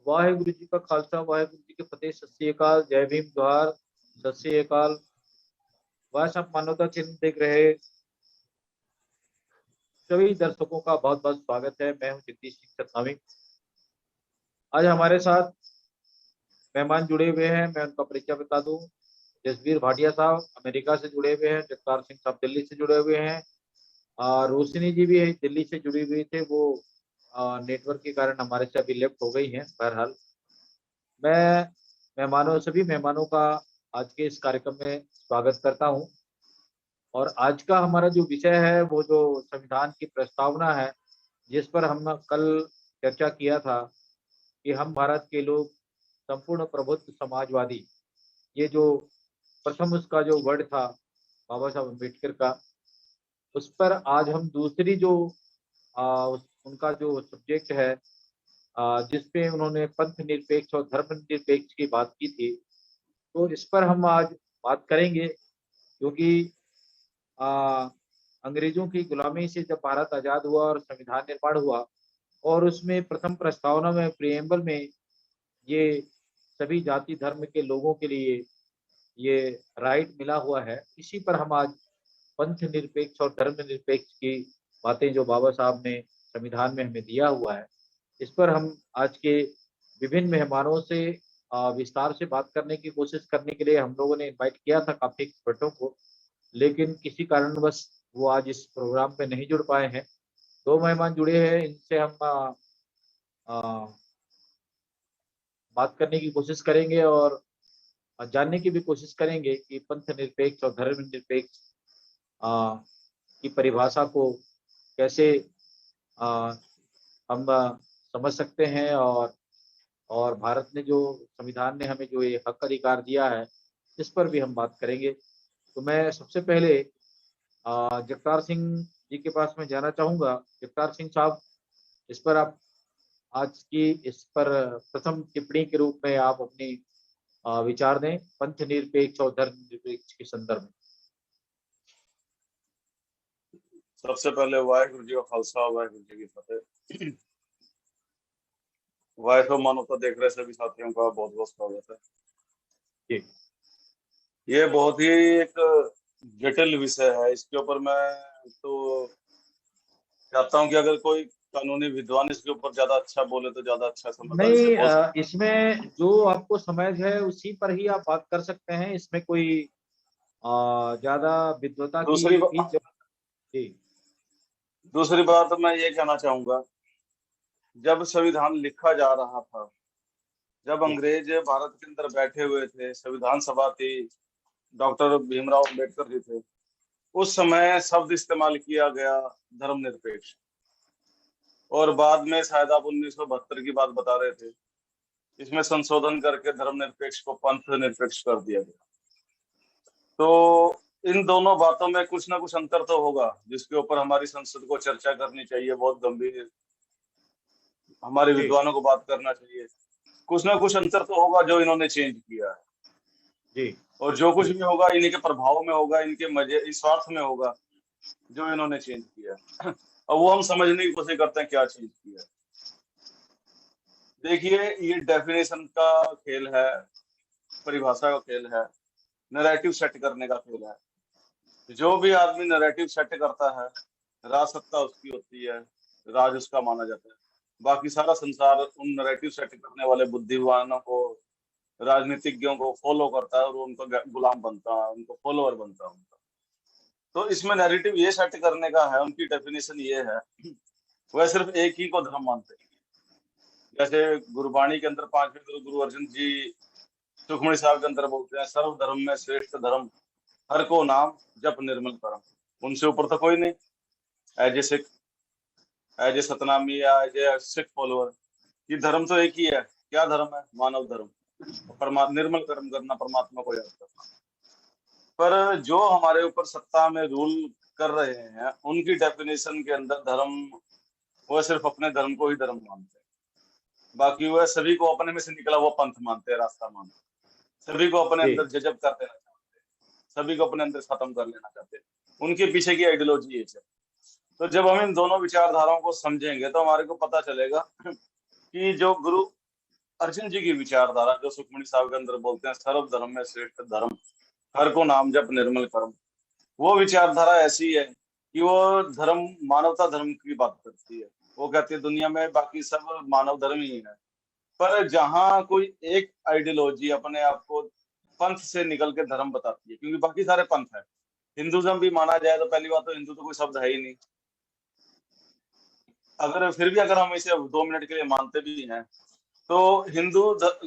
वाहेगुरु जी का खालसा, वाहेगुरु जी की फतेह। सत श्री अकाल, जय भीम, जोहार, सत श्री अकाल। वह सब मानवता चिन्ह देख रहे सभी दर्शकों का बहुत बहुत स्वागत है। मैं हूं जगदीश सिंह सतनामी। आज हमारे साथ मेहमान जुड़े हुए हैं, मैं उनका परिचय बता दूं। जसवीर भाटिया साहब अमेरिका से जुड़े हुए हैं, जगतार सिंह साहब दिल्ली से जुड़े हुए हैं, और रोशनी जी भी दिल्ली से जुड़ी हुई थे, वो नेटवर्क के कारण हमारे से अभी लेफ्ट हो गई हैं। बहरहाल मैं सभी मेहमानों का आज के इस कार्यक्रम में स्वागत करता हूं। और आज का हमारा जो विषय है वो जो संविधान की प्रस्तावना है, जिस पर हम कल चर्चा किया था कि हम भारत के लोग संपूर्ण प्रभुत्व समाजवादी, ये जो प्रथम उसका जो वर्ड था बाबा साहब अम्बेडकर का, उस पर आज हम दूसरी जो उनका जो सब्जेक्ट है, जिसपे उन्होंने पंथ निरपेक्ष और धर्म निरपेक्ष की बात की थी, तो इस पर हम आज बात करेंगे। क्योंकि अंग्रेजों की गुलामी से जब भारत आज़ाद हुआ और संविधान निर्माण हुआ, और उसमें प्रथम प्रस्तावना में प्रिएम्बल में ये सभी जाति धर्म के लोगों के लिए ये राइट मिला हुआ है। इसी पर हम आज पंथ निरपेक्ष और धर्म निरपेक्ष की बातें जो बाबा साहब ने संविधान में हमें दिया हुआ है, इस पर हम आज के विभिन्न मेहमानों से विस्तार से बात करने की कोशिश करने के लिए हम लोगों ने इनवाइट किया था काफी एक्सपर्टों को, लेकिन किसी कारणवश वो आज इस प्रोग्राम पे नहीं जुड़ पाए हैं। दो मेहमान जुड़े हैं, इनसे हम आ, बात करने की कोशिश करेंगे और जानने की भी कोशिश करेंगे कि पंथ निरपेक्ष और धर्म निरपेक्ष की परिभाषा को कैसे आ, हम समझ सकते हैं, और भारत ने जो संविधान ने हमें जो ये हक अधिकार दिया है, इस पर भी हम बात करेंगे। तो मैं सबसे पहले जगतार सिंह जी के पास में जाना चाहूँगा। जगतार सिंह साहब, इस पर आप आज की इस पर प्रथम टिप्पणी के रूप में आप अपनी विचार दें पंथ निरपेक्ष और धर्म निरपेक्ष के संदर्भ में। सबसे पहले वाहेगुरु जी का खालसा, वाहेगुरु जी की फतेह। वॉइस ऑफ मानवता देख रहे सभी साथियों का बहुत बहुत स्वागत है। जी, ये बहुत ही एक जटिल विषय है। इसके ऊपर मैं तो चाहता हूँ कि अगर कोई कानूनी विद्वान इसके ऊपर ज्यादा अच्छा बोले तो ज्यादा अच्छा समझदारी से बोल सकते नहीं, इसमें जो आपको समझ है उसी पर ही आप बात कर सकते हैं। इसमें कोई ज्यादा विद्वता की दूसरी भी जी, दूसरी बात मैं ये कहना चाहूंगा, जब संविधान लिखा जा रहा था, जब जी, अंग्रेज भारत के अंदर बैठे हुए थे, संविधान सभा थी, डॉक्टर भीमराव अम्बेडकर जी थे, उस समय शब्द इस्तेमाल किया गया धर्मनिरपेक्ष। और बाद में शायद आप 1972 की बात बता रहे थे, इसमें संशोधन करके धर्मनिरपेक्ष को पंथ निरपेक्ष कर दिया गया। तो इन दोनों बातों में कुछ ना कुछ अंतर तो होगा, जिसके ऊपर हमारी संसद को चर्चा करनी चाहिए, बहुत गंभीर हमारे जी, विद्वानों को बात करना चाहिए। कुछ ना कुछ अंतर तो होगा जो इन्होंने चेंज किया है, जी, और जो कुछ भी होगा इन्हीं के प्रभाव में होगा, इनके मजे इस स्वार्थ में होगा जो इन्होंने चेंज किया है। अब वो हम समझने की कोशिश करते हैं क्या चेंज किया है। देखिए, ये डेफिनेशन का खेल है, परिभाषा का खेल है, नैरेटिव सेट करने का खेल है। जो भी आदमी नैरेटिव सेट करता है, राज सत्ता उसकी होती है, राज उसका माना जाता है। बाकी सारा संसार उन नैरेटिव सेट करने वाले बुद्धिमानों को, राजनीतिज्ञों को फॉलो करता है और उनका गुलाम बनता है, उनको फॉलोअर बनता है उनका। तो इसमें नैरेटिव ये सेट करने का है, उनकी डेफिनेशन ये है, वह सिर्फ एक ही को धर्म मानते हैं। जैसे गुरबाणी के अंदर पांचवें गुरु गुरु अर्जन जी सुखमणि साहब के अंदर बोलते हैं, सर्व धर्म में श्रेष्ठ धर्म हर को नाम जप निर्मल परम। उनसे ऊपर तो कोई नहीं। As a Sikh, as a Satnami या एज ए सिख फॉलोअर, ये धर्म तो एक ही है। क्या धर्म है? मानव धर्म, निर्मल कर्म करना, परमात्मा को याद करना। पर जो हमारे ऊपर सत्ता में रूल कर रहे हैं, उनकी डेफिनेशन के अंदर धर्म, वह सिर्फ अपने धर्म को ही धर्म मानते हैं। बाकी वह सभी को अपने में से निकला वो पंथ मानते हैं, रास्ता मानते हैं। सभी को अपने जी, अंदर जजब कर देना चाहते हैं, सभी को अपने अंदर खत्म कर लेना चाहते हैं। उनके पीछे की आइडियोलॉजी है। तो जब हम इन दोनों विचारधाराओं को समझेंगे तो हमारे को पता चलेगा कि जो गुरु अर्जुन जी की विचारधारा जो सुखमणि साहब के अंदर बोलते हैं, सर्व धर्म में श्रेष्ठ धर्म, हर को नाम जप निर्मल कर्म, वो विचारधारा ऐसी है कि वो धर्म मानवता धर्म की बात करती है। वो कहती है दुनिया में बाकी सब मानव धर्म ही है, पर जहाँ कोई एक आइडियोलॉजी अपने आप को पंथ से निकल के धर्म बताती है, क्योंकि बाकी सारे पंथ है। हिंदुज्म भी माना जाए तो पहली बात तो हिंदू तो कोई शब्द है ही नहीं। अगर फिर भी अगर हम इसे 2 मिनट के लिए मानते भी हैं तो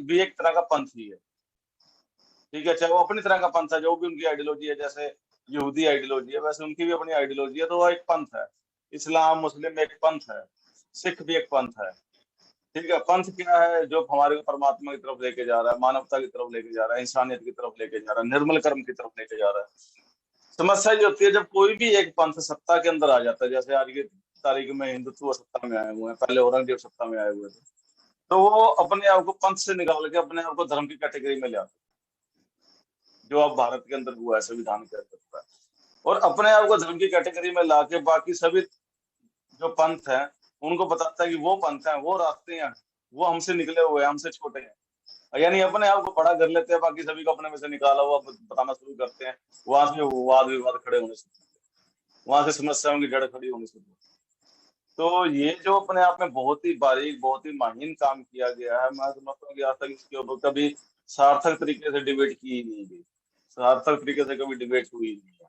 भी एक तरह का पंथ ही है। ठीक है, चाहे वो अपनी तरह का पंथ है, जो भी उनकी आइडियोलॉजी है, जैसे यहूदी आइडियोलॉजी है वैसे उनकी भी अपनी आइडियोलॉजी है, तो वो एक पंथ है। इस्लाम मुस्लिम एक पंथ है, सिख भी एक पंथ है। ठीक है, पंथ क्या है? जो हमारे को परमात्मा की तरफ लेके जा रहा है, मानवता की तरफ लेके जा रहा है, इंसानियत की तरफ लेके जा रहा है, निर्मल कर्म की तरफ लेके जा रहा है। समस्या ये होती है जब कोई भी एक पंथ सत्ता के अंदर आ जाता है, जैसे आज की तारीख में हिंदुत्व सत्ता में आए हुए हैं, पहले औरंगजेब सत्ता में आए हुए थे, तो वो अपने आप को पंथ से निकाल के अपने आप को धर्म की कैटेगरी में ले आते हैं, जो अब भारत के अंदर हुआ है संविधान के अंदर हुआ है। और अपने आप को धर्म की कैटेगरी में लाके बाकी सभी जो पंथ है उनको बताता है कि वो पंथ है, वो रास्ते हैं, वो हमसे निकले हुए हैं, हमसे छोटे हैं। यानी अपने आप को बड़ा कर लेते हैं, बाकी सभी को अपने में से निकाला हुआ बताना शुरू करते हैं। वहां से वाद विवाद खड़े होने से, वहां से समस्याओं की जड़ खड़ी होने से। तो ये जो अपने आप में बहुत ही बारीक, बहुत ही माहिन काम किया गया है, मैं समझता हूँ कि आज तक इसके ऊपर कभी सार्थक तरीके से डिबेट की ही नहीं गई, सार्थक तरीके से कभी डिबेट हुई ही नहीं है।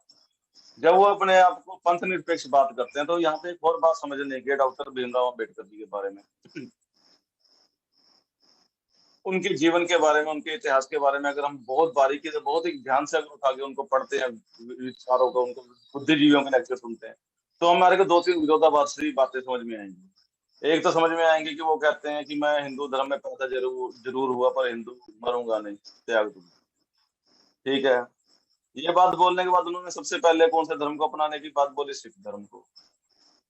जब वो अपने आप को पंथ निरपेक्ष बात करते हैं तो यहाँ पे एक और बात समझने की है डॉक्टर भीमराव अम्बेडकर जी के बारे में। उनके जीवन के बारे में, उनके इतिहास के बारे में अगर हम बहुत बारीकी से, बहुत ही ध्यान से अगर उठा के उनको पढ़ते हैं, विचारों को, उनको बुद्धिजीवियों के लेक्चर सुनते हैं, तो हमारे को 2-3 विरोधाभासी बातें समझ में आएंगी। एक तो समझ में आएंगे कि वो कहते हैं कि मैं हिंदू धर्म में पैदा जरूर जरूर हुआ पर हिंदू मरूंगा नहीं, त्याग दूंगा। ठीक है, ये बात बोलने के बाद उन्होंने सबसे पहले कौन से धर्म को अपनाने की बात बोली? सिख धर्म को।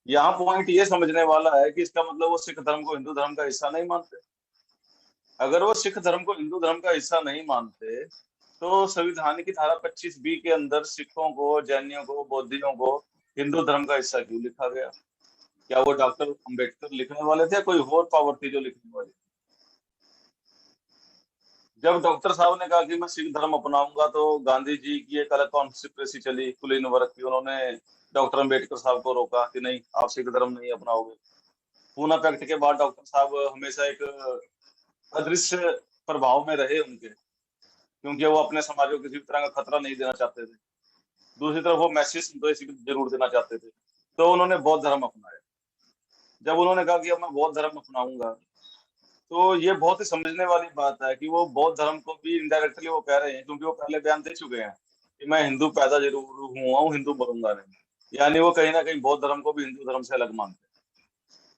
यहाँ पॉइंट ये समझने वाला है कि इसका मतलब वो सिख धर्म को हिंदू धर्म का हिस्सा नहीं मानते। अगर वो सिख धर्म को हिंदू धर्म का हिस्सा नहीं मानते तो संविधान की धारा 25B के अंदर सिखों को, जैनियों को, बौद्धियों को हिंदू धर्म का हिस्सा क्यों लिखा गया? क्या वो डॉक्टर अंबेडकर लिखने वाले थे या कोई और पावर थी जो लिखने वाली? जब डॉक्टर साहब ने कहा कि मैं सिख धर्म अपनाऊंगा तो गांधी जी की एक अलग कॉन्स्पिरेसी चली कुलीन वर्ग की, उन्होंने डॉक्टर अंबेडकर साहब को रोका कि नहीं, आप सिख धर्म नहीं अपनाओगे। पूना पैक्ट के बाद डॉक्टर साहब हमेशा एक अदृश्य प्रभाव में रहे उनके, क्योंकि वो अपने समाज को किसी भी तरह का खतरा नहीं देना चाहते थे। दूसरी तरफ वो मैसेज जरूर देना चाहते थे, तो उन्होंने बौद्ध धर्म अपनाया। जब उन्होंने कहा कि अब मैं बौद्ध धर्म अपनाऊंगा, तो ये बहुत ही समझने वाली बात है कि वो बौद्ध धर्म को भी इनडायरेक्टली वो कह रहे हैं, क्योंकि वो पहले बयान दे चुके हैं कि मैं हिंदू पैदा जरूर हुआ हूँ, हिंदू बनूंगा नहीं। यानी वो कहीं ना कहीं बौद्ध धर्म को भी हिंदू धर्म से अलग मानते हैं।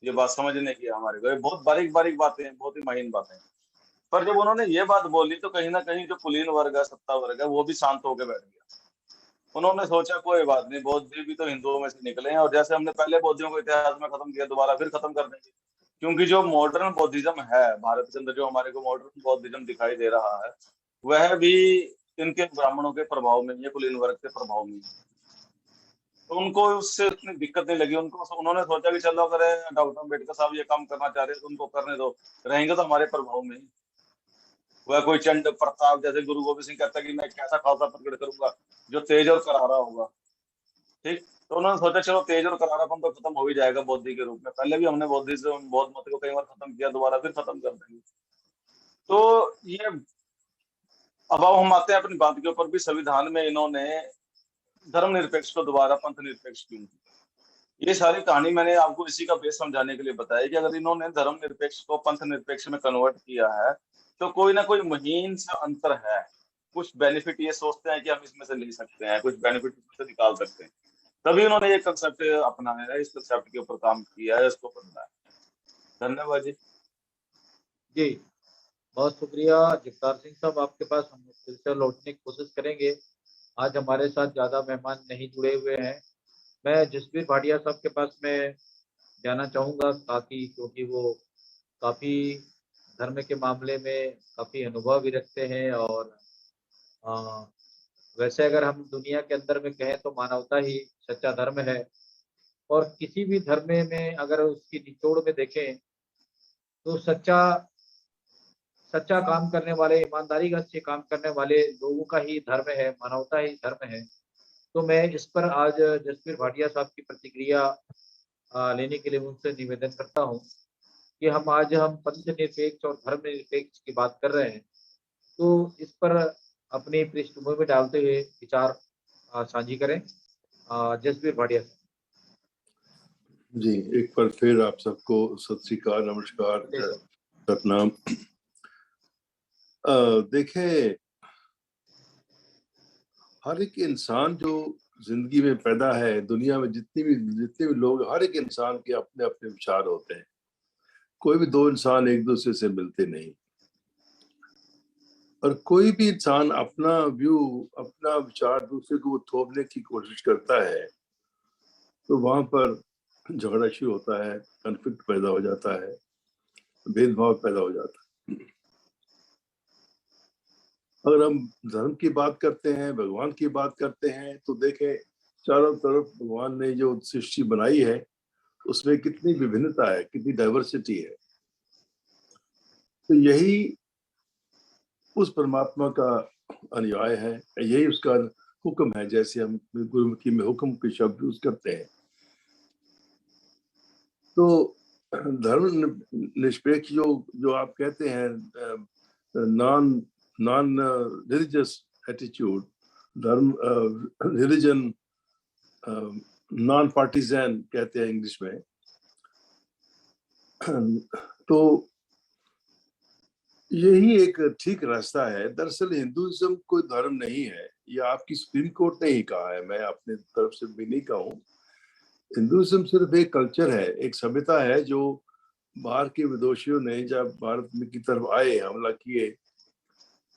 ये बात समझने की है हमारे को, ये बहुत बारीक बारीक बातें हैं, बहुत ही महीन बातें हैं। पर जब उन्होंने ये बात बोली तो कहीं ना कहीं जो कुलीन वर्ग है, सत्ता वर्ग है, वो भी शांत होकर बैठ गया। उन्होंने सोचा कोई बात नहीं, बौद्ध भी तो हिंदुओं में से निकले हैं, और जैसे हमने पहले बौद्धियों को इतिहास में खत्म किया, दोबारा फिर खत्म कर देंगे। क्योंकि जो मॉडर्न बौद्धिज्म है भारत के अंदर, जो हमारे को मॉडर्न बौद्धिज्म दिखाई दे रहा है, वह भी इनके ब्राह्मणों के प्रभाव में ही है, कुलीन वर्ग के प्रभाव में ही है। तो उनको उससे उतनी दिक्कत नहीं लगी। उनको उन्होंने सोचा कि चलो अगर डॉक्टर अम्बेडकर साहब ये काम करना चाह रहे हैं तो उनको करने दो, रहेंगे तो हमारे प्रभाव में ही। वह कोई चंड प्रताप जैसे गुरु गोविंद सिंह कहता है कि मैं एक ऐसा खालसा प्रकट करूंगा जो तेज और करारा होगा। ठीक, तो उन्होंने सोचा चलो तेज और करारापन तो खत्म हो ही जाएगा बौद्धि के रूप में, पहले भी हमने बौद्धिज्म बौद्ध मत को कई बार खत्म किया, दोबारा फिर खत्म कर देंगे। तो ये, अब हम आते हैं अपनी बात के ऊपर भी, संविधान में इन्होंने धर्मनिरपेक्ष को दोबारा पंथ निरपेक्ष क्यों किया? ये सारी कहानी मैंने आपको इसी का बेस समझाने के लिए बताया कि अगर इन्होंने धर्म निरपेक्ष को पंथ निरपेक्ष में कन्वर्ट किया है तो कोई ना कोई महीन सा अंतर है। कुछ बेनिफिट ये सोचते हैं कि हम इसमें से ले सकते हैं, कुछ बेनिफिट इसमें से निकाल सकते हैं, तभी उन्होंने ये कंसेप्ट अपनाया है, इस कंसेप्ट के ऊपर काम किया है, इसको बदला है। धन्यवाद जी। जी, बहुत शुक्रिया जगतार सिंह साहब, आपके पास हम फिर से लौटने की कोशिश करेंगे। आज हमारे साथ ज़्यादा मेहमान नहीं जुड़े हुए हैं। मैं जसबीर भाटिया साहब के पास में जाना चाहूँगा, ताकि क्योंकि वो काफ़ी धर्म के मामले में काफ़ी अनुभव भी रखते हैं, और अ, वैसे अगर हम दुनिया के अंदर में कहें तो मानवता ही सच्चा धर्म है। और किसी भी धर्म में अगर उसकी निचोड़ में देखें तो सच्चा सच्चा काम करने वाले, ईमानदारी का से काम करने वाले लोगों का ही धर्म है, मानवता ही धर्म है। तो मैं इस पर आज जसबीर भाटिया साहब की प्रतिक्रिया लेने के लिए उनसे निवेदन करता हूँ कि हम पंथ निरपेक्ष और धर्म निरपेक्ष की बात कर रहे हैं। तो इस पर अपनी पृष्ठभूमि डालते हुए विचार साझी करें। जसबीर भाटिया साहब। जी, एक बार फिर आप सबको सत श्री अकाल, नमस्कार, सतनाम। देखें, हर एक इंसान जो जिंदगी में पैदा है, दुनिया में जितने भी लोग, हर एक इंसान के अपने अपने विचार होते हैं। कोई भी दो इंसान एक दूसरे से मिलते नहीं, और कोई भी इंसान अपना व्यू, अपना विचार दूसरे को थोपने की कोशिश करता है तो वहां पर झगड़ा शुरू होता है, कॉन्फ्लिक्ट पैदा हो जाता है, भेदभाव पैदा हो जाता है। अगर हम धर्म की बात करते हैं, भगवान की बात करते हैं, तो देखें चारों तरफ भगवान ने जो सृष्टि बनाई है उसमें कितनी विभिन्नता है, कितनी डाइवर्सिटी है। तो यही उस परमात्मा का अनुयाय है, यही उसका हुक्म है। जैसे हम गुरुमुखी में हुक्म के शब्द यूज करते हैं, तो धर्म निरपेक्ष जो आप कहते हैं, नॉन रिलीजियस एटीट्यूड, धर्म रिलीजन नॉन पार्टीजन कहते हैं इंग्लिश में। तो यही एक ठीक रास्ता है। दरअसल हिंदुइज्म कोई धर्म नहीं है, ये आपकी सुप्रीम कोर्ट ने ही कहा है, मैं अपने तरफ से भी नहीं कहूँ। हिंदुइज्म सिर्फ एक कल्चर है, एक सभ्यता है जो बाहर के विदेशियों ने जब भारत में की तरफ आए, हमला किए,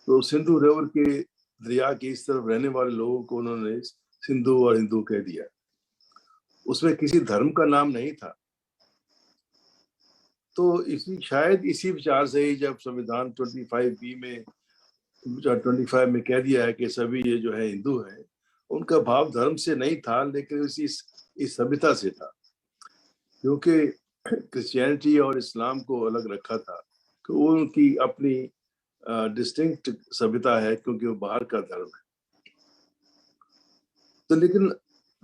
तो सिंधु रिवर के दरिया के इस तरफ रहने वाले लोगों को उन्होंने सिंधु और हिंदू कह दिया। उसमें किसी धर्म का नाम नहीं था। तो शायद इसी विचार से ही जब संविधान 25B में 25 में कह दिया है कि सभी ये जो है हिंदू हैं, उनका भाव धर्म से नहीं था, लेकिन इस सभ्यता से था। क्योंकि क्रिश्चियनिटी और इस्लाम को अलग रखा था, कि वो उनकी अपनी डिस्टिंक्ट सभ्यता है, क्योंकि वो बाहर का धर्म है। तो लेकिन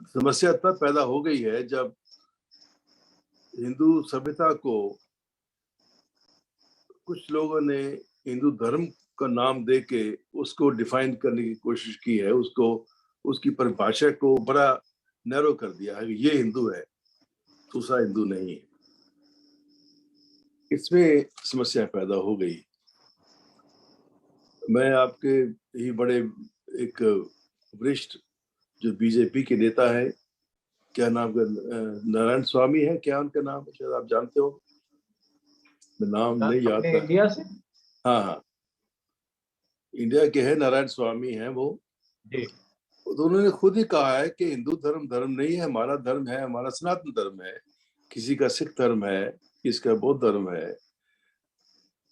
समस्या तब पैदा हो गई है जब हिंदू सभ्यता को कुछ लोगों ने हिंदू धर्म का नाम देके उसको डिफाइन करने की कोशिश की है, उसकी परिभाषा को बड़ा नैरो कर दिया है, ये हिंदू है, दूसरा हिंदू नहीं है। इसमें समस्या पैदा हो गई। मैं आपके ही बड़े एक वरिष्ठ जो बीजेपी के नेता है, क्या नाम का, नारायण स्वामी है क्या उनका नाम, शायद आप जानते हो, नाम नहीं याद था। इंडिया से, हाँ, इंडिया के हैं, नारायण स्वामी हैं वो जी। तो उन्होंने खुद ही कहा है कि हिंदू धर्म नहीं है, हमारा धर्म है, हमारा सनातन धर्म है। किसी का सिख धर्म है, किसी का बौद्ध धर्म है,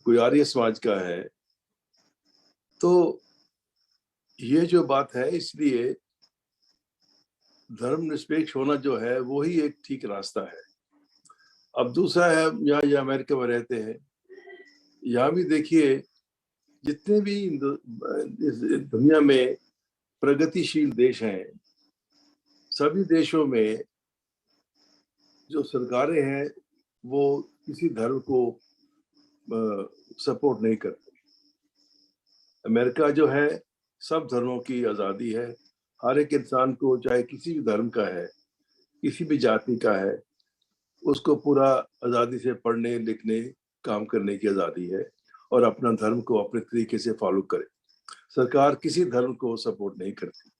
कोई आर्य समाज का है। तो ये जो बात है, इसलिए धर्म निरपेक्ष होना जो है वो ही एक ठीक रास्ता है। अब दूसरा है, यहाँ ये अमेरिका में रहते हैं, यहाँ भी देखिए जितने भी दुनिया में प्रगतिशील देश हैं, सभी देशों में जो सरकारें हैं वो किसी धर्म को सपोर्ट नहीं करती। अमेरिका जो है, सब धर्मों की आज़ादी है, हर एक इंसान को, चाहे किसी भी धर्म का है, किसी भी जाति का है, उसको पूरा आज़ादी से पढ़ने लिखने काम करने की आज़ादी है, और अपना धर्म को अपने तरीके से फॉलो करे। सरकार किसी धर्म को सपोर्ट नहीं करती।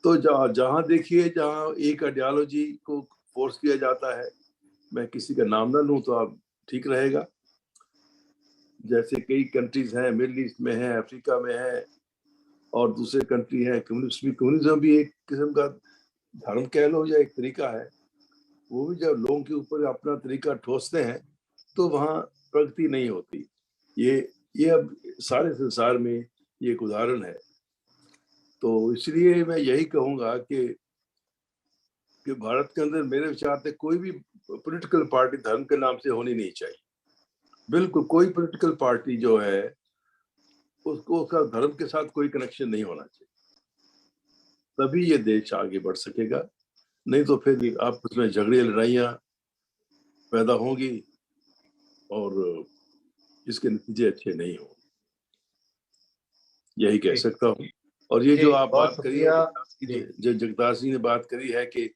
तो जहाँ देखिए, जहाँ एक आइडियोलॉजी को फोर्स किया जाता है, मैं किसी का नाम ना लूँ तो आप ठीक रहेगा, जैसे कई कंट्रीज हैं, मिडिल ईस्ट में है, अफ्रीका में है, और दूसरे कंट्री है, कम्युनिज्म भी एक किस्म का धर्म कह लो या एक तरीका है। वो भी जब लोगों के ऊपर अपना तरीका ठोसते हैं तो वहाँ प्रगति नहीं होती। ये अब सारे संसार में ये एक उदाहरण है। तो इसलिए मैं यही कहूँगा कि भारत के अंदर मेरे विचार से कोई भी पॉलिटिकल पार्टी धर्म के नाम से होनी नहीं चाहिए। बिल्कुल, कोई पॉलिटिकल पार्टी जो है उसको उसका धर्म के साथ कोई कनेक्शन नहीं होना चाहिए, तभी ये देश आगे बढ़ सकेगा। नहीं तो फिर आपस में झगड़े लड़ाइयाँ पैदा होंगी और इसके नतीजे अच्छे नहीं होंगे, यही कह सकता हूँ। और ये जो आप बहुत बात करी है, शुक्रिया। जो जगतार सिंह ने बात करी है कि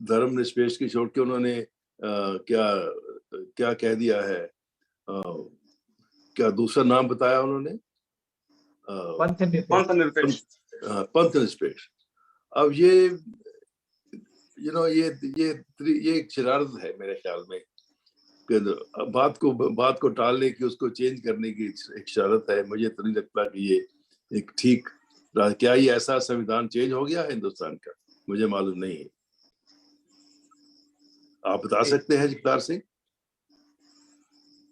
धर्म निरपेक्ष की छोड़ के उन्होंने क्या क्या कह दिया है, क्या दूसरा नाम बताया उन्होंने, पंथ पंथ निरपेक्ष। निरपेक्ष। पंथ निरपेक्ष। अब ये ये एक शरारत है मेरे ख्याल में, बात को टालने की, उसको चेंज करने की एक शरारत है। मुझे तो नहीं लगता कि ये एक ठीक, क्या ये ऐसा संविधान चेंज हो गया है हिंदुस्तान का, मुझे मालूम नहीं है। आप बता सकते हैं जगतार सिंह?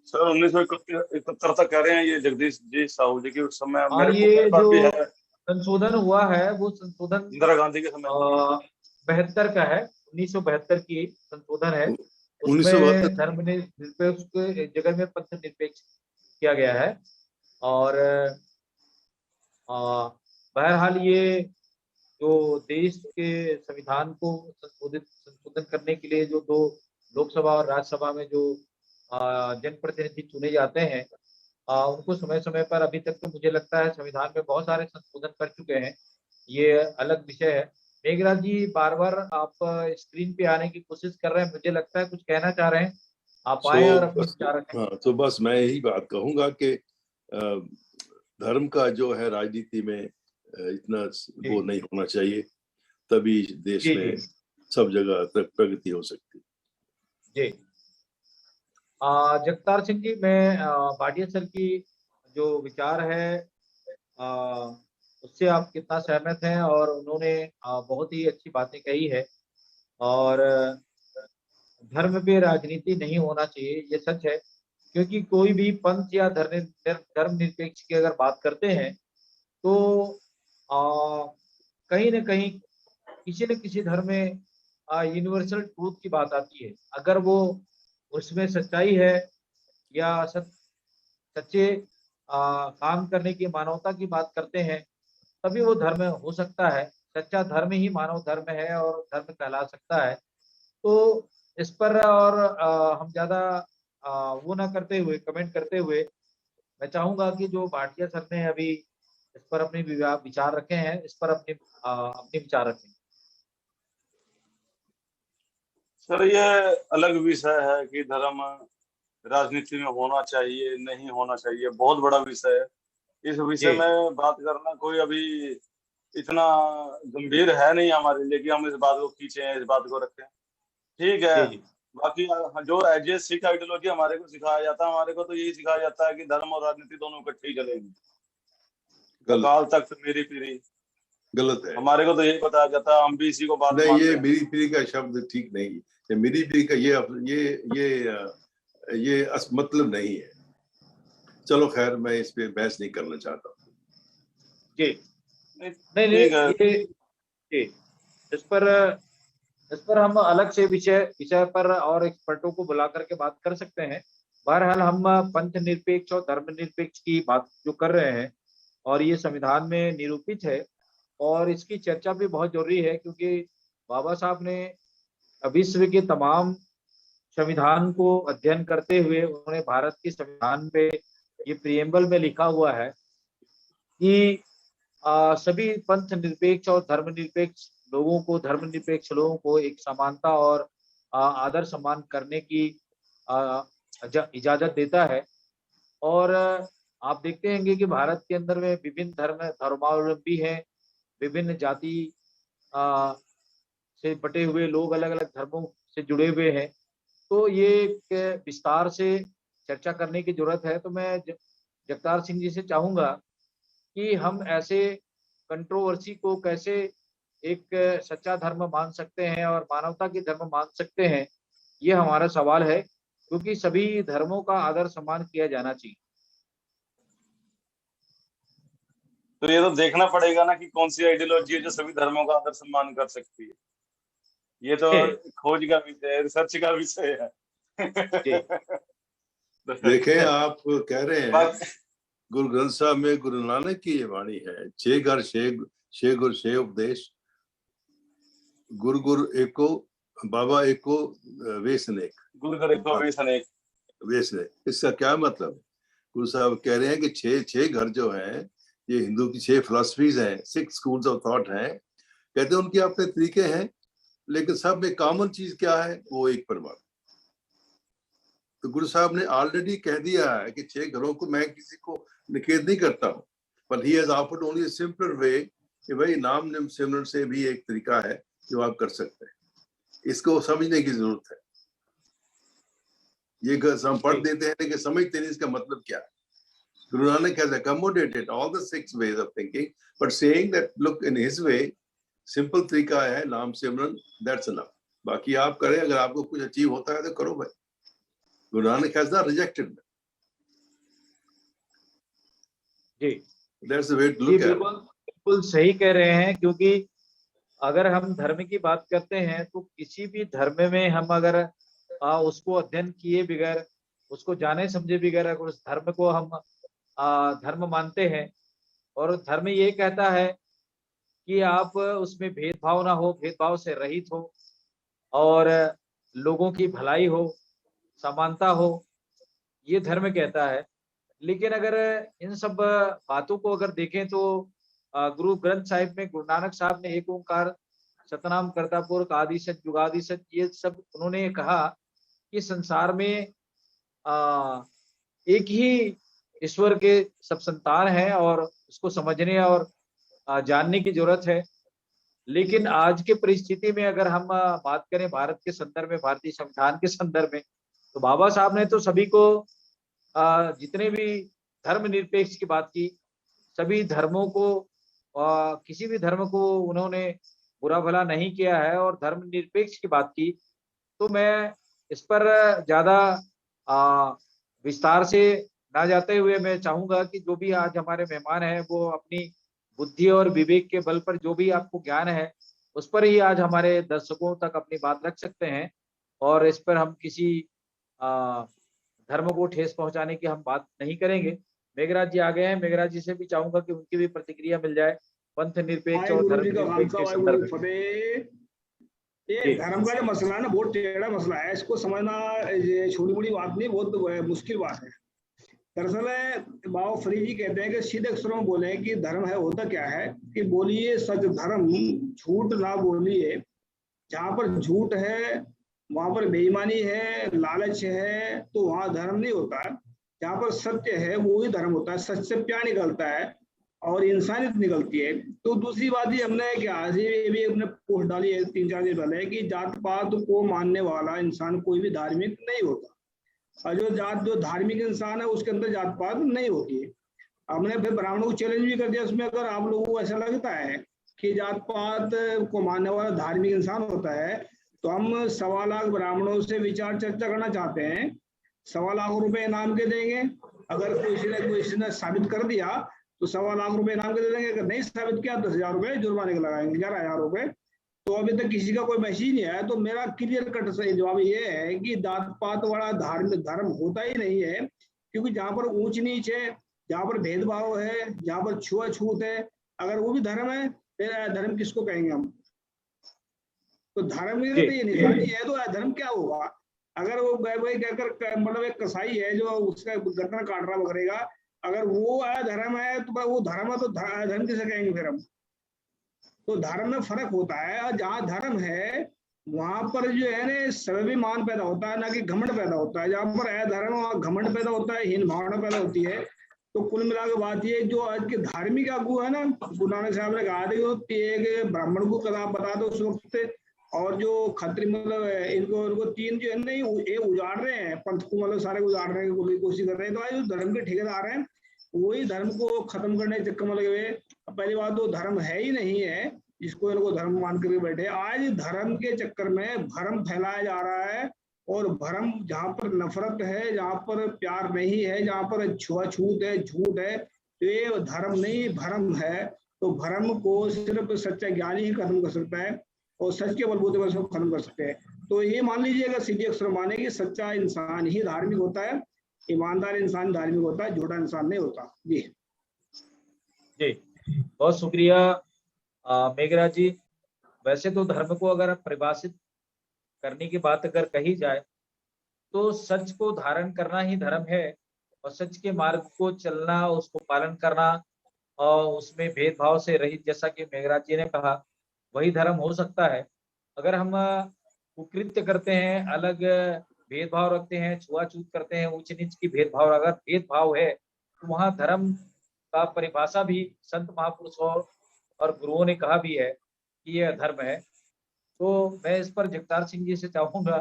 सर 1971 तक कह रहे हैं ये जगदीश जी साहू जी की उस समय। हाँ, मेरे ये को भी जो है, संशोधन हुआ है वो संशोधन इंदिरा गांधी के समय। 72 का है, 1972 की संशोधन है। उसमें 1972। धर्म निरपेक्ष के जगह में पंथ निरपेक्ष किया गया है। और बहरहाल ये जो देश के संविधान को संशोधन करने के लिए जो 2 लोकसभा और राज्यसभा में जो जनप्रतिनिधि चुने जाते हैं, उनको समय समय पर, अभी तक तो मुझे लगता है संविधान में बहुत सारे संशोधन कर चुके हैं, ये अलग विषय है। मेघराज जी बार बार आप स्क्रीन पे आने की कोशिश कर रहे हैं, मुझे लगता है कुछ कहना चाह रहे हैं, आप आए और अपने विचार रखें। हाँ, तो बस मैं यही बात कहूंगा कि धर्म का जो है राजनीति में इतना वो नहीं होना चाहिए, तभी देश में सब जगह तक प्रगति हो सकती। जी जगतार सिंह जी, मैं भाटिया सर की जो विचार है उससे आप कितना सहमत हैं? और उन्होंने बहुत ही अच्छी बातें कही है। और धर्म पे राजनीति नहीं होना चाहिए, ये सच है। क्योंकि कोई भी पंथ या धर्म निरपेक्ष की अगर बात करते हैं तो कहीं न कहीं किसी न किसी धर्म में यूनिवर्सल ट्रूथ की बात आती है। अगर वो उसमें सच्चाई है या सच्चे काम करने की, मानवता की बात करते हैं, तभी वो धर्म हो सकता है। सच्चा धर्म ही मानव धर्म है और धर्म कहला सकता है। तो इस पर और हम ज़्यादा वो ना करते हुए, कमेंट करते हुए, मैं चाहूँगा कि जो भाटिया सर ने अभी इस पर अपने विचार रखे हैं, इस पर अपने विचार रखें। सर ये अलग विषय है कि धर्म राजनीति में होना चाहिए नहीं होना चाहिए, बहुत बड़ा विषय है। इस विषय में बात करना कोई अभी इतना गंभीर है नहीं हमारे लिए कि हम इस बात को खींचे, इस बात को रखें। ठीक है, बाकी जो एज ए सिख आइडियोलॉजी हमारे को सिखाया जाता है, हमारे को तो यही सिखाया जाता है कि धर्म और राजनीति दोनों इकट्ठे ही चलेंगे, अकाल तख्त मेरी पीढ़ी। गलत है, हमारे को तो यही बताया जाता है, हम भी इसी को बात मानते हैं। ये मेरी पीढ़ी का शब्द ठीक नहीं है, मेरी पीढ़ी का ये मतलब नहीं है। चलो खैर, मैं इस पे बहस नहीं करना चाहता। जी नहीं, ये इस पर हम अलग से विषय पर और एक्सपर्टों को बुला करके बात कर सकते हैं। बहरहाल हम पंथ निरपेक्ष और धर्म निरपेक्ष की बात जो कर रहे हैं, और ये संविधान में निरूपित है, और इसकी चर्चा भी बहुत जरूरी है। क्योंकि बाबा साहब ने विश्व के तमाम संविधान को अध्ययन करते हुए उन्होंने भारत के संविधान पे ये प्रिएम्बल में लिखा हुआ है कि सभी पंथ निरपेक्ष और धर्मनिरपेक्ष लोगों को एक समानता और आदर सम्मान करने की इजाजत देता है। और आप देखते हैं कि भारत के अंदर में विभिन्न धर्मावलंबी हैं, विभिन्न जाति से बटे हुए लोग अलग अलग धर्मों से जुड़े हुए हैं। तो ये एक विस्तार से चर्चा करने की जरूरत है। तो मैं जगतार सिंह जी से चाहूंगा कि हम ऐसे कंट्रोवर्सी को कैसे एक सच्चा धर्म मान सकते हैं और मानवता की धर्म मान सकते हैं, ये हमारा सवाल है। क्योंकि सभी धर्मों का आदर सम्मान किया जाना चाहिए। तो ये तो देखना पड़ेगा ना कि कौन सी आइडियोलॉजी है जो सभी धर्मों का आदर सम्मान कर सकती है। ये तो खोज का विषय है, रिसर्च का विषय है। देखें, आप कह रहे हैं गुरु ग्रंथ साहब में गुरु नानक की ये वाणी है, 6 घर 6 गुरु 6 उपदेश, गुरु गुरु एको बाबा एको वेस अनेक, गुरु घर एको वेस अनेक। इसका क्या मतलब है? गुरु साहब कह रहे हैं कि 6 घर जो हैं, ये हिंदू की 6 फिलॉसफीज हैं, 6 स्कूल्स ऑफ थॉट हैं। कहते हैं उनके अपने तरीके हैं, लेकिन सब में कॉमन चीज क्या है? वो एक परमात्मा। तो गुरु साहब ने ऑलरेडी कह दिया है कि 6 घरों को मैं किसी को निषेध नहीं करता हूँ, पर he has offered only a simpler way कि भाई नाम सिमरन से भी एक तरीका है जो आप कर सकते हैं। इसको समझने की जरूरत है। ये हम पढ़ देते हैं लेकिन समझते नहीं इसका मतलब क्या है। Guru Nanak has accommodated all the 6 ways of thinking, but saying that look in his way, simple तरीका है नाम सिमरन, that's enough. बाकी आप करें, अगर आपको कुछ अचीव होता है तो करो भाई। Guru Nanak has not rejected that. Ji, That's the way to look at it. बिल्कुल सही कह रहे हैं, क्योंकि अगर हम धर्म की बात करते हैं तो किसी भी धर्म में हम अगर उसको अध्ययन किए बगैर, उसको जाने समझे बगैर अगर उस धर्म को हम धर्म मानते हैं, और धर्म ये कहता है कि आप उसमें भेदभाव ना हो, भेदभाव से रहित हो, और लोगों की भलाई हो, समानता हो, ये धर्म कहता है। लेकिन अगर इन सब बातों को अगर देखें तो गुरु ग्रंथ साहिब में गुरु नानक साहब ने एक ओंकार सतनाम करता पुरख आदि सच जुगादि सच, ये सब उन्होंने कहा कि संसार में एक ही ईश्वर के सब संतान हैं और उसको समझने और जानने की जरूरत है। लेकिन आज के परिस्थिति में अगर हम बात करें भारत के संदर्भ में, भारतीय संविधान के संदर्भ में, तो बाबा साहब ने तो सभी को जितने भी धर्मनिरपेक्ष की बात की, सभी धर्मों को किसी भी धर्म को उन्होंने बुरा भला नहीं किया है और धर्मनिरपेक्ष की बात की। तो मैं इस पर ज्यादा विस्तार से ना जाते हुए मैं चाहूंगा कि जो भी आज हमारे मेहमान हैं वो अपनी बुद्धि और विवेक के बल पर जो भी आपको ज्ञान है उस पर ही आज हमारे दर्शकों तक अपनी बात रख सकते हैं, और इस पर हम किसी धर्म को ठेस पहुंचाने की हम बात नहीं करेंगे। मेघराज जी आ गए हैं, मेघराज जी से भी चाहूंगा कि उनकी भी प्रतिक्रिया मिल जाए पंथ निरपेक्ष और धर्म निरपेक्ष के संदर्भ में। ये धर्म का जो मसला है ना, बहुत टेढ़ा मसला है, इसको समझना छोटी मोटी बात नहीं, बहुत मुश्किल बात है। दरअसल बाबा फरीद जी कहते हैं कि सीधे अक्षरों में बोले कि धर्म है होता क्या है, कि बोलिए सच धर्म, झूठ ना बोलिए। जहाँ पर झूठ है वहां पर बेईमानी है, लालच है, तो वहां धर्म नहीं होता। जहाँ पर सत्य है वो ही धर्म होता है। सच से प्यार निकलता है और इंसानियत निकलती है। तो दूसरी बात ये हमने क्या ये भी अपने पोस्ट डाली है 3-4 दिन पहले कि जात पात को मानने वाला इंसान कोई भी धार्मिक नहीं होता, और जो धार्मिक इंसान है उसके अंदर जात पात नहीं होती है। हमने फिर ब्राह्मणों को चैलेंज भी कर दिया उसमें, अगर आप लोगों को ऐसा लगता है कि जात पात को मानने वाला धार्मिक इंसान होता है तो हम 1.25 लाख ब्राह्मणों से विचार चर्चा करना चाहते हैं। 1.25 लाख रुपए इनाम के देंगे। अगर किसी ने साबित कर दिया तो 1.25 लाख रुपए इनाम के दे देंगे। अगर नहीं साबित किया 10,000 रुपए जुर्माने के लगाएंगे, 11,000 रुपए। तो अभी तक किसी का कोई मैसेज नहीं आया। तो मेरा क्लियर कट से जवाब ये है कि जात पात वाला धार्मिक धर्म होता ही नहीं है, क्योंकि जहाँ पर ऊंच नीच है, जहाँ पर भेदभाव है, जहाँ पर छुआछूत है, अगर वो भी धर्म है फिर धर्म किसको कहेंगे हम? तो धर्म ये निशानी है तो धर्म क्या होगा? अगर वो वही कहकर मतलब एक कसाई है जो उसका गर्दन काट रहा बकरेगा, अगर वो धर्म है तो वो धर्म है, तो धर्म किसे कहेंगे फिर हम? तो धर्म में फर्क होता है, और जहाँ धर्म है वहां पर जो है ना स्वाभिमान पैदा होता है, ना कि घमंड पैदा होता है। जहाँ पर धर्म वहाँ घमंड पैदा होता है, हीन भावना पैदा होती है। तो कुल मिलाकर बात ये, जो आज के धार्मिक आगू है ना, गुरु नानक साहब ने कहा था कि ब्राह्मण को कदा बता दो उस वक्त, और जो खत्री मतलब इनको 3 जो है ना ये उजाड़ रहे हैं पंथ को, मतलब सारे उजाड़ रहे हैं, कोशिश कर रहे हैं। तो आज जो धर्म के ठेकेदार हैं वही धर्म को खत्म करने के चक्कर में लगे हुए। पहली बात तो धर्म है ही नहीं है जिसको इनको धर्म मान करके बैठे। आज धर्म के चक्कर में भ्रम फैलाया जा रहा है, और भ्रम जहाँ पर नफरत है, जहाँ पर प्यार नहीं है, जहाँ पर छुआछूत है, झूठ है, तो ये धर्म नहीं भ्रम है। तो भ्रम को सिर्फ सच्चा ज्ञानी ही खत्म कर सकता है, और सच के बलबूते पर उसको खत्म कर सकते हैं। तो ये मान लीजिएगा सीधे अक्षर माने कि सच्चा इंसान ही धार्मिक होता है। ईमानदार इंसान धार्मिक होता है, झूठा इंसान नहीं होता। जी जी, बहुत शुक्रिया मेघराज जी। वैसे तो धर्म को अगर परिभाषित करने की बात अगर कही जाए तो सच को धारण करना ही धर्म है, और सच के मार्ग को चलना, उसको पालन करना और उसमें भेदभाव से रहित, जैसा कि मेघराज जी ने कहा, वही धर्म हो सकता है। अगर हम कुकृत्य करते हैं, अलग भेदभाव रखते हैं, छुआछूत करते हैं, ऊंच नीच की भेदभाव, अगर भेदभाव है तो वहाँ धर्म का परिभाषा भी संत महापुरुषों और गुरुओं ने कहा भी है कि यह अधर्म है। तो मैं इस पर जगतार सिंह जी से चाहूंगा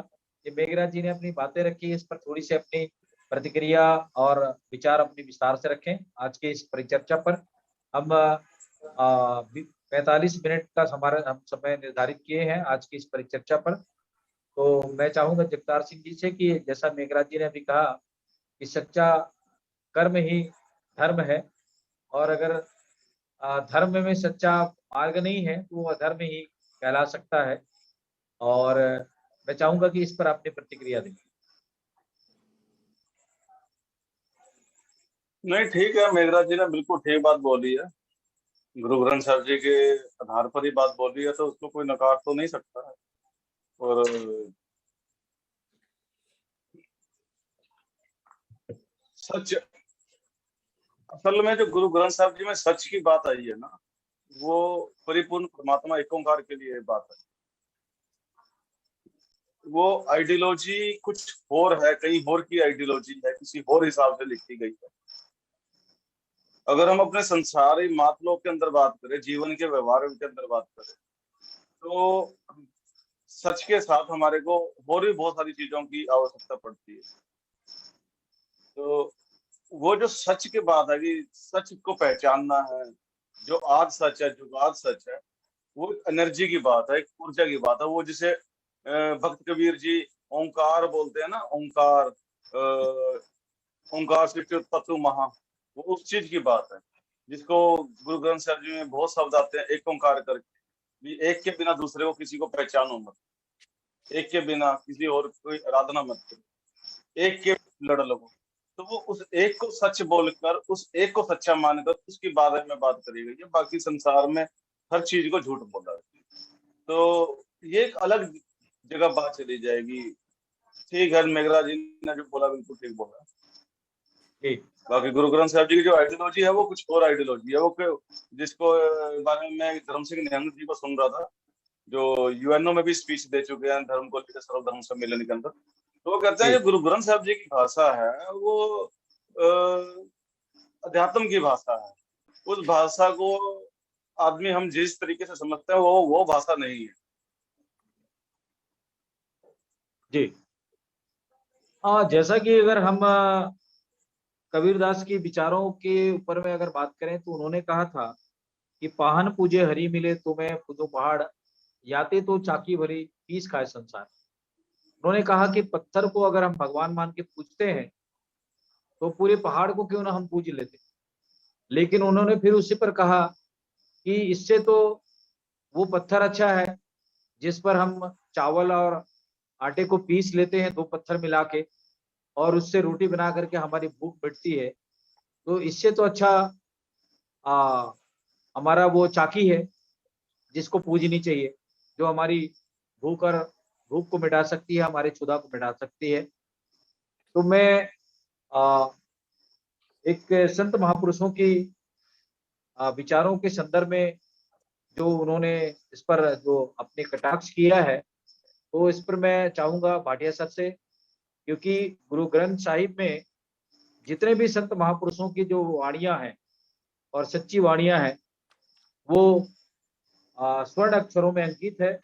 कि मेघराज जी ने अपनी बातें रखी, इस पर थोड़ी सी अपनी प्रतिक्रिया और विचार अपने विस्तार से रखें। आज के इस परिचर्चा पर हम 45 मिनट का हम समय निर्धारित किए हैं आज की इस परिचर्चा पर। तो मैं चाहूंगा जगतार सिंह जी से कि जैसा मेघराज जी ने अभी कहा कि सच्चा कर्म ही धर्म है, और अगर धर्म में सच्चा मार्ग नहीं है तो वो अधर्म ही कहला सकता है। और मैं चाहूंगा कि इस पर आपने प्रतिक्रिया दें। नहीं, ठीक है, मेघराज जी ने बिल्कुल ठीक बात बोली है। गुरु ग्रंथ साहब जी के आधार पर ही बात बोली है, तो उसको कोई नकार तो नहीं सकता है। और सच, असल में जो गुरु ग्रंथ साहब जी में सच की बात आई है ना, वो परिपूर्ण परमात्मा एक ओंकार के लिए बात है। वो आइडियोलॉजी कुछ और है, कहीं और की आइडियोलॉजी है, किसी और हिसाब से लिखी गई है। अगर हम अपने संसारी मातलों के अंदर बात करें, जीवन के व्यवहार के अंदर बात करें, तो सच के साथ हमारे को और भी बहुत सारी चीजों की आवश्यकता पड़ती है। तो वो जो सच की बात है कि सच को पहचानना है, जो आज सच है, जो आज सच है, वो एनर्जी की बात है, एक ऊर्जा की बात है। वो जिसे भक्त कबीर जी ओंकार बोलते हैं ना, ओंकार, ओंकार सृष्टि उत्पत्ति महा, वो उस चीज की बात है जिसको गुरु ग्रंथ साहब जी में बहुत शब्द आते हैं एक ओंकार करके। एक के बिना दूसरे को किसी को पहचानो मत, एक के बिना किसी और कोई आराधना मत करो, एक के लड़ लगो। तो वो उस एक को सच बोलकर, उस एक को सच्चा मानकर उसके बारे में बात करी गई है। बाकी संसार में हर चीज को झूठ बोला है। तो ये एक अलग जगह बात चली जाएगी। ठीक है, मेघराज जी ने जो बोला बिल्कुल ठीक बोला। बाकी गुरु ग्रंथ साहब जी की जो आइडियोलॉजी है वो कुछ और आइडियोलॉजी है। वो जिसको बारे में मैं धर्म सिंह निहंग जी को सुन रहा था, जो यूएनओ में भी स्पीच दे चुके हैं धर्म को लेकर, सर्वधर्म सम्मेलन के अंदर। तो वो कहते हैं जो गुरु ग्रंथ साहब जी की भाषा है वो अध्यात्म की भाषा है। उस भाषा को आदमी हम जिस तरीके से समझते हैं वो भाषा नहीं है। जी हाँ, जैसा कि अगर हम कबीरदास के विचारों के ऊपर में अगर बात करें तो उन्होंने कहा था कि पाहन पूजे हरि मिले तुम्हें खुदो पहाड़, याते तो चाकी भरी पीस खाए संसार। उन्होंने कहा कि पत्थर को अगर हम भगवान मान के पूजते हैं तो पूरे पहाड़ को क्यों ना हम पूज लेते। लेकिन उन्होंने फिर उसी पर कहा कि इससे तो वो पत्थर अच्छा है जिस पर हम चावल और आटे को पीस लेते हैं, दो पत्थर मिला के, और उससे रोटी बना करके हमारी भूख मिटती है। तो इससे तो अच्छा हमारा वो चाकी है जिसको पूजनी चाहिए, जो हमारी भूख को मिटा सकती है, हमारी क्षुधा को मिटा सकती है। तो मैं एक संत महापुरुषों की विचारों के संदर्भ में जो उन्होंने इस पर जो अपने कटाक्ष किया है, तो इस पर मैं चाहूंगा भाटिया सर से, क्योंकि गुरु ग्रंथ साहिब में जितने भी संत महापुरुषों की जो वाणियां हैं और सच्ची वाणियां हैं वो स्वर्ण अक्षरों में अंकित है,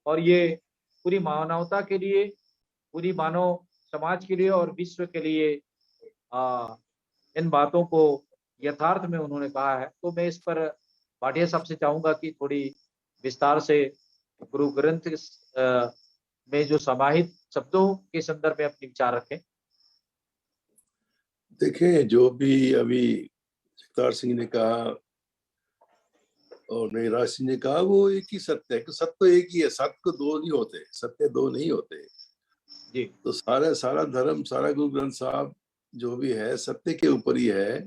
और ये पूरी मानवता के लिए, पूरी मानव समाज के लिए और विश्व के लिए इन बातों को यथार्थ में उन्होंने कहा है। तो मैं इस पर भाटिया साहब से चाहूंगा कि थोड़ी विस्तार से गुरु ग्रंथ में जो समाहित शब्दों के संदर्भ में अपने विचार रखें। देखें, जो भी अभी जगतार सिंह ने कहा और मेघराज सिंह ने कहा वो एक ही सत्य है कि सत्य तो एक ही है, सत्य को दो नहीं होते, सत्य दो नहीं होते जी। तो सारा धर्म, सारा गुरु ग्रंथ साहब जो भी है सत्य के ऊपर ही है।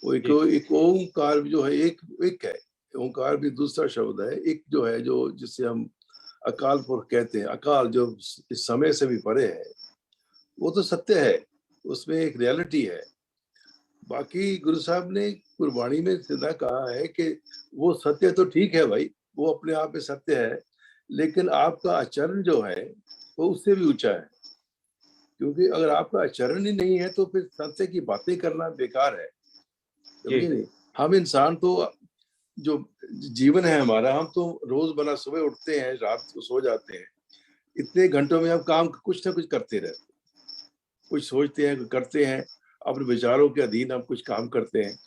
वो जी। एक ओंकार जो है, एक है। ओंकार भी दूसरा शब्द है। एक जो है, जो जिसे हम अकाल पुरख कहते हैं, अकाल जो इस समय से भी परे है, वो तो सत्य है, उसमें एक रियलिटी है। बाकी गुरु साहब ने गुरबाणी में सीधा कहा है कि वो सत्य तो ठीक है भाई, वो अपने आप में सत्य है, लेकिन आपका आचरण जो है वो उससे भी ऊंचा है। क्योंकि अगर आपका आचरण ही नहीं है तो फिर सत्य की बातें करना बेकार है, समझे जी। नहीं। हम इंसान तो जो जीवन है हमारा, हम तो रोज बना सुबह उठते हैं, रात को सो जाते हैं, इतने घंटों में हम काम कुछ ना कुछ करते रहते हैं, कुछ सोचते हैं, कुछ करते हैं, अपने विचारों के अधीन हम कुछ काम करते हैं।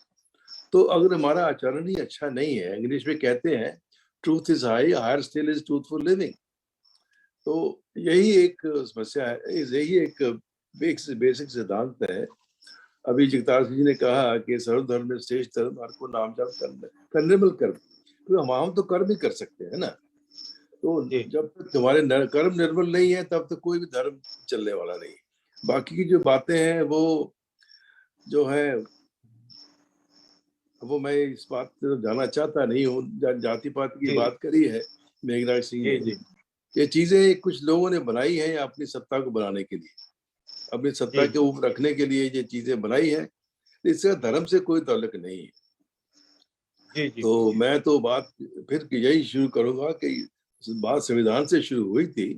तो अगर हमारा आचरण ही अच्छा नहीं है, इंग्लिश में कहते हैं truth is high, higher still is truthful living. तो यही एक समस्या है, यही एक बेसिक सिद्धांत है। अभी जगतार सिंह जी ने कहा कि सर्वधर्म में श्रेष्ठ धर्म हर को नाम जप करना, निर्मल कर्म। तो हम तो कर्म ही कर सकते हैं ना। तो जी। जब तक तुम्हारे कर्म निर्मल नहीं है, तब तक कोई भी धर्म चलने वाला नहीं। बाकी की जो बातें हैं वो जो है, वो मैं इस बात से तो जाना चाहता नहीं हूँ। जाति पात की जी। बात करी है मेघराज सिंह जी। ने। जी। ये चीजें कुछ लोगों ने बनाई है अपनी सत्ता को बनाने के लिए, अपनी सत्ता जी। के ऊपर रखने के लिए ये चीजें बनाई है। इससे धर्म से कोई ताल्लुक नहीं है। जी। जी। तो मैं तो बात फिर यही शुरू करूंगा कि बात संविधान से शुरू हुई थी।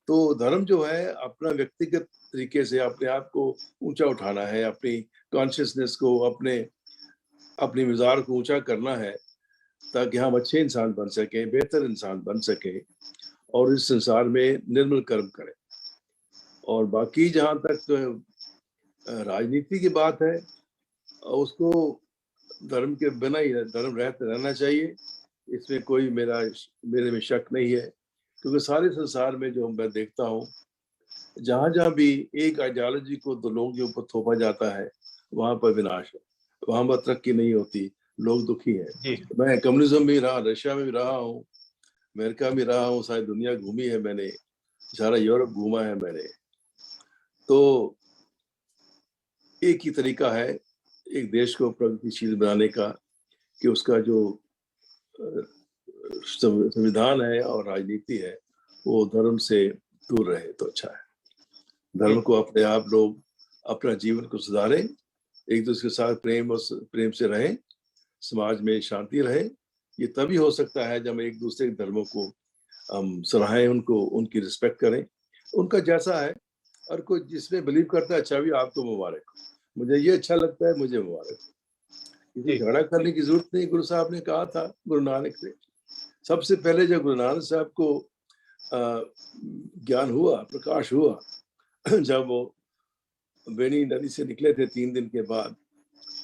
तो धर्म जो है अपना व्यक्तिगत तरीके से अपने आप को ऊंचा उठाना है, अपनी कॉन्शियसनेस को, अपनी मिजाज को ऊंचा करना है, ताकि हम अच्छे इंसान बन सकें, बेहतर इंसान बन सकें और इस संसार में निर्मल कर्म करें। और बाकी जहाँ तक राजनीति की बात है, उसको धर्म के बिना ही धर्म रहते रहना चाहिए, इसमें कोई मेरे में शक नहीं है। क्योंकि सारे संसार में जो मैं देखता हूँ, जहां जहां भी एक आइडियोलॉजी को दो लोगों के ऊपर थोपा जाता है, वहां पर विनाश है, वहां पर तरक्की नहीं होती, लोग दुखी हैं। जी। मैं कम्युनिज्म में रहा, रशिया में भी रहा हूँ, अमेरिका में रहा हूँ, सारी दुनिया घूमी है मैंने, सारा यूरोप घूमा है मैंने। तो एक ही तरीका है एक देश को प्रगतिशील बनाने का, कि उसका जो संविधान है और राजनीति है वो धर्म से दूर रहे तो अच्छा है। धर्म जी। को अपने आप लोग अपना जीवन को सुधारें, एक दूसरे के साथ प्रेम से रहें, समाज में शांति रहे। ये तभी हो सकता है जब एक दूसरे के धर्मों को हम सराहें, उनको उनकी रिस्पेक्ट करें, उनका जैसा है। और कोई जिसमें बिलीव करता है, अच्छा भी आपको मुबारक, मुझे ये अच्छा लगता है, मुझे मुबारक। किसी जी। झगड़ा करने की जरूरत नहीं। गुरु साहब ने कहा था, गुरु नानक से सबसे पहले जब गुरु नानक साहब को ज्ञान हुआ, प्रकाश हुआ, जब वो बेनी नदी से निकले थे 3 दिन के बाद,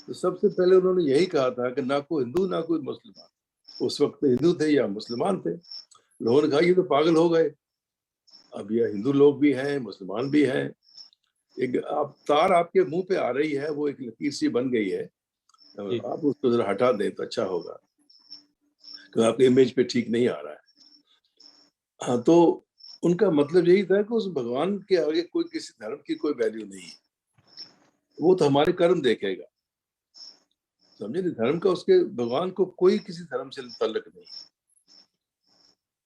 तो सबसे पहले उन्होंने यही कहा था कि ना कोई हिंदू ना कोई मुसलमान। उस वक्त हिंदू थे या मुसलमान थे। लोगों ने कहा ये तो पागल हो गए, अब ये हिंदू लोग भी हैं, मुसलमान भी हैं, एक आप तार आपके मुंह पे आ रही है, वो एक लकीर सी बन गई है, जी। आप उसको जरा हटा दें तो अच्छा होगा, क्योंकि आपके इमेज पे ठीक नहीं आ रहा है। हाँ, तो उनका मतलब यही था कि उस भगवान के आगे कोई किसी धर्म की कोई वैल्यू नहीं है, वो तो हमारे कर्म देखेगा, समझे नहीं। धर्म का उसके भगवान को कोई किसी धर्म से ताल्लुक नहीं।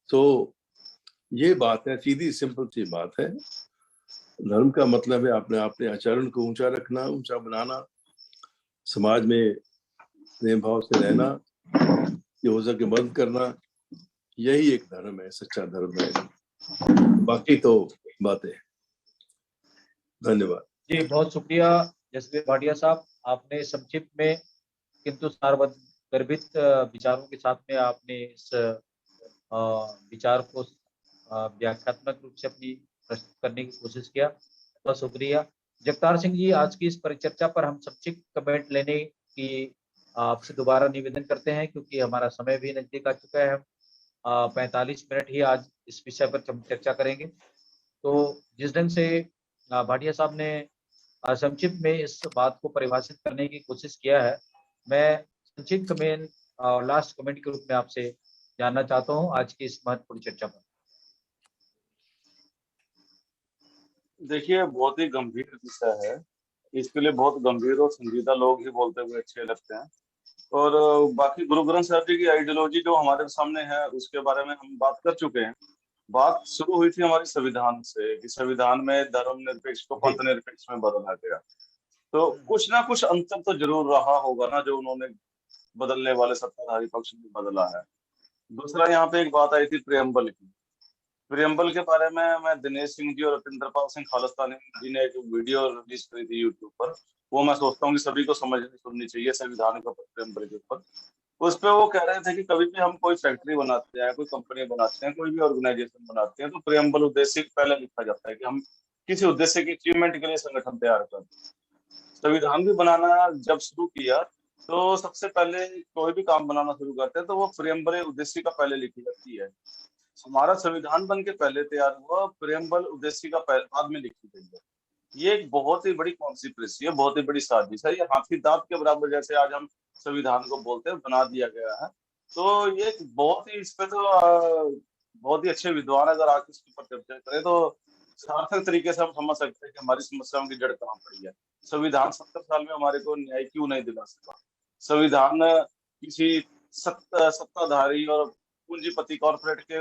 तो ये बात है, सीधी सिंपल सी बात है। धर्म का मतलब है अपने आचरण को ऊंचा रखना, ऊंचा बनाना, समाज में प्रेम भाव से रहना, ये हो सके मदद करना, यही एक धर्म है, सच्चा धर्म है। बाकी तो बातें। धन्यवाद। जी, बहुत शुक्रिया जसवीर भाटिया साहब। आपने संक्षिप्त में किंतु सारगर्भित विचारों के साथ में आपने इस विचार को व्याख्यात्मक रूप से अपनी प्रस्तुत करने की कोशिश किया। बहुत शुक्रिया जगतार सिंह जी। आज की इस परिचर्चा पर हम संक्षिप्त कमेंट लेने की आपसे दोबारा निवेदन करते हैं, क्योंकि हमारा समय भी नजदीक आ चुका है। हम 45 मिनट ही आज इस विषय पर चर्चा करेंगे। तो जिस ढंग से भाटिया साहब ने संक्षिप्त में इस बात को परिभाषित करने की कोशिश किया है, मैं संक्षिप्त कमेंट और लास्ट कमेंट के रूप में आपसे जानना चाहता हूं आज की इस महत्वपूर्ण चर्चा पर। देखिए, बहुत ही गंभीर विषय है इसके लिए बहुत गंभीर और संजीदा लोग ही बोलते हुए अच्छे लगते हैं। और बाकी गुरु ग्रंथ साहब जी की आइडियोलॉजी जो हमारे सामने है उसके बारे में हम बात कर चुके हैं। बात शुरू हुई थी हमारी संविधान से कि संविधान में धर्मनिरपेक्ष को जी पंथ निरपेक्ष में बदला गया। तो कुछ ना कुछ अंतर तो जरूर रहा होगा ना, जो उन्होंने बदलने वाले सत्ताधारी पक्ष में बदला है। दूसरा, यहाँ पे एक बात आई थी प्रियम्बल की। प्रियम्बल के बारे में मैं दिनेश सिंह जी और रविंद्रपाल सिंह खालिस्तानी जी ने एक वीडियो रिलीज करी थी यूट्यूब पर। वो मैं सोचता हूँ कि सभी को समझनी सुननी चाहिए संविधान के ऊपर, प्रियम्बल के ऊपर। उस पे वो कह रहे थे कि कभी भी हम कोई फैक्ट्री बनाते हैं, कोई कंपनी बनाते हैं, कोई भी ऑर्गेनाइजेशन बनाते हैं, तो प्रियम्बल उद्देश्य पहले लिखा जाता है कि हम किसी उद्देश्य की अचीवमेंट के लिए संगठन तैयार कर। संविधान भी बनाना जब शुरू किया तो सबसे पहले कोई भी काम बनाना शुरू करते हैं तो वो प्रियम्बल उद्देश्य का पहले लिखी जाती है। हमारा संविधान बन के पहले तैयार हुआ, प्रियम्बल उद्देश्य का बाद में लिखी गई है। ये एक बहुत ही बड़ी कॉन्स्पिरेसी है, बहुत ही बड़ी साजिश है। ये हाथी दांत के बराबर जैसे आज हम संविधान को बोलते हैं बना दिया गया है। तो ये एक बहुत ही, इस पे तो बहुत ही अच्छे विद्वान अगर आके इसके ऊपर चर्चा करें तो सार्थक तरीके से हम समझ सकते हैं कि हमारी समस्याओं की जड़ कहाँ पड़ी है। संविधान 70 साल में हमारे को न्याय क्यों नहीं दिला सका? संविधान किसी सत्ताधारी और पूंजीपति कॉर्पोरेट के,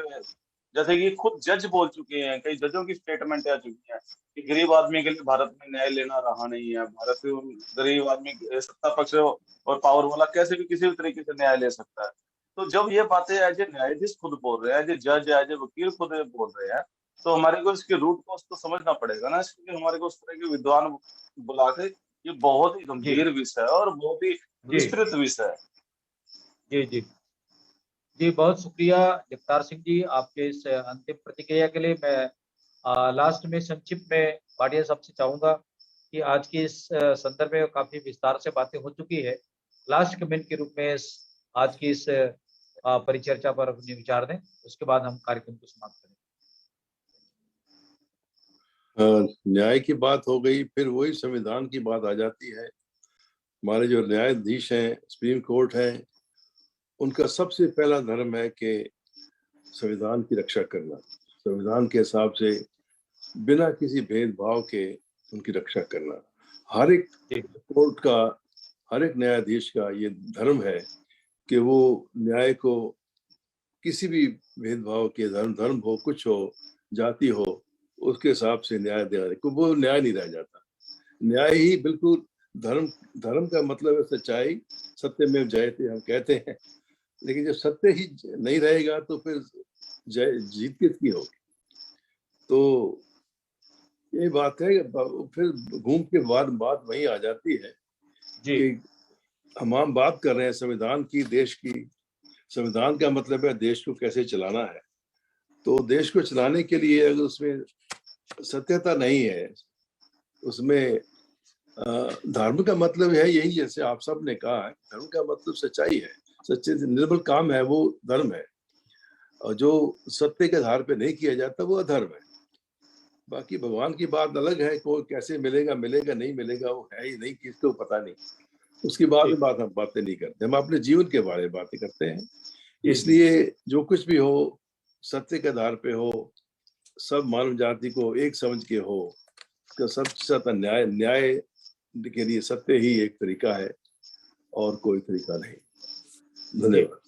जैसे कि खुद जज बोल चुके हैं, कई जजों की स्टेटमेंट आ चुकी है कि गरीब आदमी के लिए भारत में न्याय लेना रहा नहीं है। भारत में गरीब आदमी सत्ता पक्ष और पावर वाला कैसे भी किसी भी तरीके से न्याय ले सकता है। तो जब ये बातें एज ए न्यायाधीश खुद बोल रहे हैं, एज ए जज, एज ए वकील खुद बोल रहे हैं, तो हमारे को इसके रूट कॉज तो समझना पड़ेगा ना। इसके लिए हमारे को उस तरह के विद्वान बुला के, ये बहुत ही जी गंभीर विषय है और बहुत ही जी विस्तृत विषय है। जी जी जी बहुत शुक्रिया जगतार सिंह जी आपके इस अंतिम प्रतिक्रिया के लिए। मैं लास्ट में संक्षिप्त में भाटिया साहब से चाहूंगा कि आज की इस संदर्भ में काफी विस्तार से बातें हो चुकी है। लास्ट कमेंट के रूप में आज की इस परिचर्चा पर अपने विचार दें, उसके बाद हम कार्यक्रम को समाप्त करें। न्याय की बात हो गई, फिर वही संविधान की बात आ जाती है। हमारे जो न्यायाधीश हैं, सुप्रीम कोर्ट है, उनका सबसे पहला धर्म है कि संविधान की रक्षा करना, संविधान के हिसाब से बिना किसी भेदभाव के उनकी रक्षा करना। हर एक कोर्ट का, हर एक न्यायाधीश का ये धर्म है कि वो न्याय को किसी भी भेदभाव के, धर्म हो, कुछ हो, जाति हो, उसके हिसाब से न्याय देना, को वो न्याय नहीं रह जाता। न्याय ही बिल्कुल धर्म का मतलब है सच्चाई, सत्यमेव जयते हम कहते हैं। लेकिन जब सत्य ही नहीं रहेगा तो फिर जीत किसकी होगी? तो ये बात है, फिर घूम के बात वही आ जाती है कि हम बात कर रहे हैं संविधान की, देश की। संविधान का मतलब है देश को कैसे चलाना है। तो देश को चलाने के लिए अगर उसमें सत्यता नहीं है, उसमें धर्म का मतलब है यही, जैसे आप सब ने कहा है, धर्म का मतलब सच्चाई है, सच्चे से निर्मल काम है, वो धर्म है। और जो सत्य के आधार पे नहीं किया जाता वो अधर्म है। बाकी भगवान की बात अलग है, कोई कैसे मिलेगा नहीं मिलेगा वो है ही नहीं, किसको पता नहीं, उसकी बात हम बातें नहीं करते, हम अपने जीवन के बारे में बातें करते हैं। इसलिए जो कुछ भी हो सत्य के आधार पे हो, सब मानव जाति को एक समझ के हो, सबसे न्याय के लिए सत्य ही एक तरीका है और कोई तरीका नहीं। धन्यवाद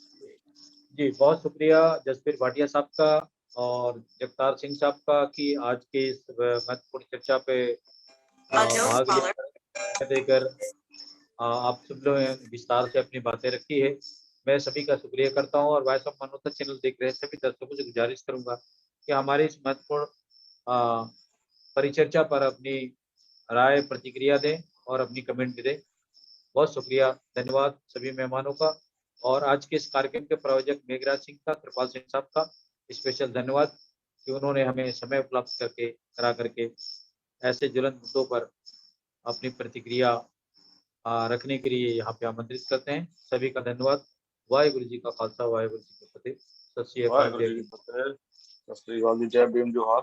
जी। बहुत शुक्रिया जसबीर भाटिया साहब का और जगतार सिंह साहब का कि आज के इस महत्वपूर्ण चर्चा पे भाग देकर आप सब लोग विस्तार से अपनी बातें रखी है। मैं सभी का शुक्रिया करता हूं और वॉइस ऑफ मानवता चैनल देख रहे सभी दर्शकों से गुजारिश करूंगा कि हमारे इस महत्वपूर्ण परिचर्चा पर अपनी राय प्रतिक्रिया दें और अपनी कमेंट भी दें। बहुत शुक्रिया, धन्यवाद सभी मेहमानों का। और आज के इस कार्यक्रम के प्रायोजक मेघराज सिंह का, कृपाल सिंह साहब का स्पेशल धन्यवाद कि उन्होंने हमें समय उपलब्ध करके ऐसे ज्वलंत मुद्दों पर अपनी प्रतिक्रिया रखने के लिए यहाँ पे आमंत्रित करते हैं। सभी का धन्यवाद। वाहिगुरु जी का खालसा, वाहिगुरु जी की फतेह। सत श्री अकाल, जय भीम। जय भीम, जोहार।